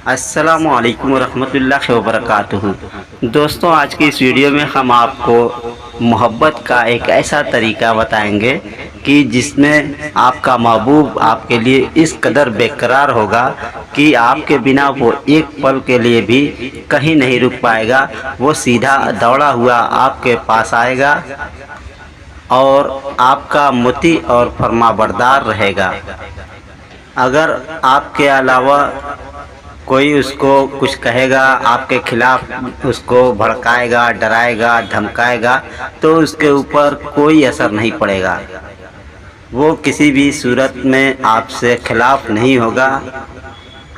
अस्सलामु अलैकुम रहमतुल्लाहि व बरकातुहू। दोस्तों, आज की इस वीडियो में हम आपको मोहब्बत का एक ऐसा तरीका बताएंगे कि जिसमें आपका महबूब आपके लिए इस कदर बेकरार होगा कि आपके बिना वो एक पल के लिए भी कहीं नहीं रुक पाएगा। वो सीधा दौड़ा हुआ आपके पास आएगा और आपका मुती और फरमाबरदार रहेगा। अगर आपके अलावा कोई उसको कुछ कहेगा, आपके खिलाफ उसको भड़काएगा, डराएगा, धमकाएगा, तो उसके ऊपर कोई असर नहीं पड़ेगा। वो किसी भी सूरत में आपसे खिलाफ नहीं होगा,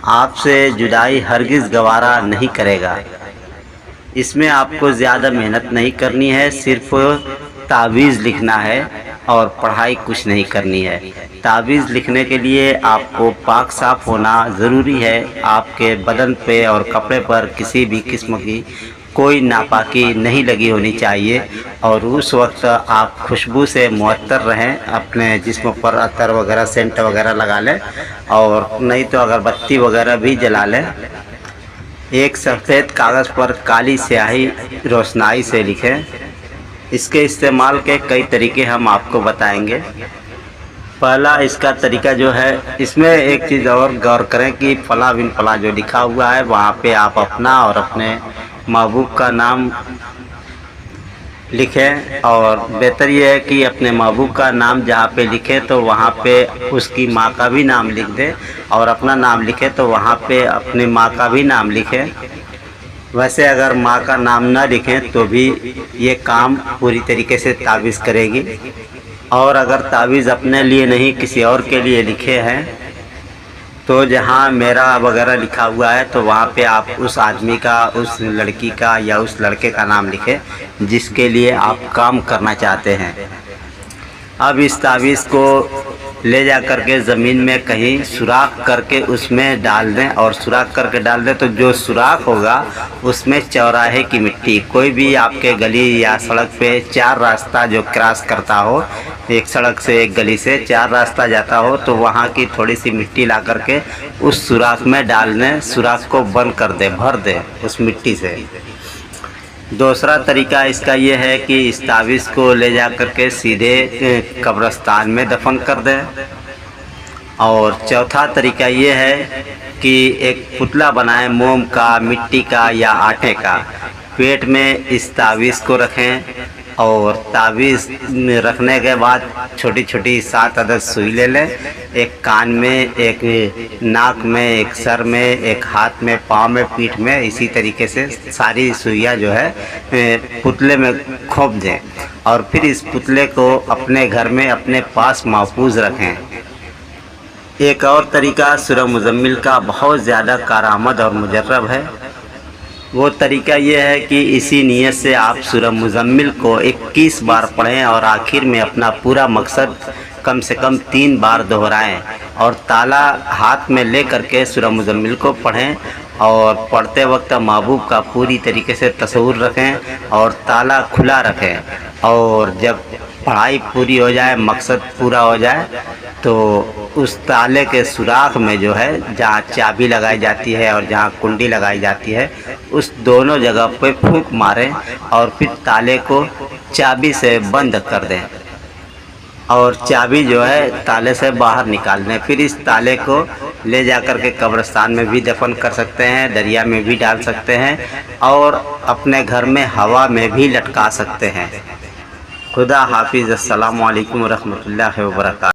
आपसे जुदाई हरगिज़ गवारा नहीं करेगा। इसमें आपको ज़्यादा मेहनत नहीं करनी है, सिर्फ़ तावीज़ लिखना है और पढ़ाई कुछ नहीं करनी है। तावीज़ लिखने के लिए आपको पाक साफ़ होना ज़रूरी है। आपके बदन पे और कपड़े पर किसी भी किस्म की कोई नापाकी नहीं लगी होनी चाहिए और उस वक्त आप खुशबू से मुअत्तर रहें। अपने जिस्म पर अतर वगैरह, सेंट वगैरह लगा लें और नहीं तो अगरबत्ती वगैरह भी जला लें। एक सफ़ेद कागज़ पर काली स्याही रोशनाई से लिखें। इसके इस्तेमाल के कई तरीके हम आपको बताएंगे। पहला इसका तरीका जो है, इसमें एक चीज़ और गौर करें कि फला बिन फला जो लिखा हुआ है वहाँ पे आप अपना और अपने महबूब का नाम लिखें। और बेहतर ये है कि अपने महबूब का नाम जहाँ पे लिखें तो वहाँ पे उसकी माँ का भी नाम लिख दें और अपना नाम लिखें तो वहाँ पे अपनी माँ का भी नाम लिखें। वैसे अगर माँ का नाम ना लिखें तो भी ये काम पूरी तरीके से तावीज़ करेगी। और अगर तावीज़ अपने लिए नहीं किसी और के लिए लिखे हैं तो जहाँ मेरा वगैरह लिखा हुआ है तो वहाँ पे आप उस आदमी का, उस लड़की का या उस लड़के का नाम लिखें जिसके लिए आप काम करना चाहते हैं। अब इस तावीज़ को ले जा कर के ज़मीन में कहीं सुराख करके उसमें डाल दें और सुराख करके डाल दें तो जो सुराख होगा उसमें चौराहे की मिट्टी, कोई भी आपके गली या सड़क पे चार रास्ता जो क्रॉस करता हो, एक सड़क से एक गली से चार रास्ता जाता हो, तो वहाँ की थोड़ी सी मिट्टी ला करके उस सुराख में डाल दें। सुराख को बंद कर दें, भर दें उस मिट्टी से। दूसरा तरीका इसका ये है कि इस तावीज़ को ले जा कर के सीधे कब्रिस्तान में दफन कर दें। और चौथा तरीका ये है कि एक पुतला बनाएं, मोम का, मिट्टी का या आटे का। पेट में इस तावीज़ को रखें और तावीज़ रखने के बाद छोटी छोटी 7 अदद सुई ले लें। एक कान में, एक नाक में, एक सर में, एक हाथ में, पाँव में, पीठ में, इसी तरीके से सारी सुइयाँ जो है पुतले में खोप दें और फिर इस पुतले को अपने घर में अपने पास महफूज रखें। एक और तरीका सूरह मुज़म्मिल का बहुत ज़्यादा कारआमद और मुजर्रब है। वो तरीका ये है कि इसी नीयत से आप सूरह मुज़म्मिल को 21 बार पढ़ें और आखिर में अपना पूरा मकसद कम से कम 3 बार दोहराएं और ताला हाथ में ले करके सूरह मुज़म्मिल को पढ़ें और पढ़ते वक्त महबूब का पूरी तरीके से तस्वुर रखें और ताला खुला रखें। और जब पढ़ाई पूरी हो जाए, मकसद पूरा हो जाए, तो उस ताले के सुराख में जो है, जहाँ चाबी लगाई जाती है और जहाँ कुंडी लगाई जाती है, उस दोनों जगह पे फूंक मारें और फिर ताले को चाबी से बंद कर दें और चाबी जो है ताले से बाहर निकाल दें। फिर इस ताले को ले जा कर के कब्रिस्तान में भी दफन कर सकते हैं, दरिया में भी डाल सकते हैं और अपने घर में हवा में भी लटका सकते हैं। खुदा हाफिज़। अस्सलामु अलैकुम रहमतुल्लाहि व बरकातुहू।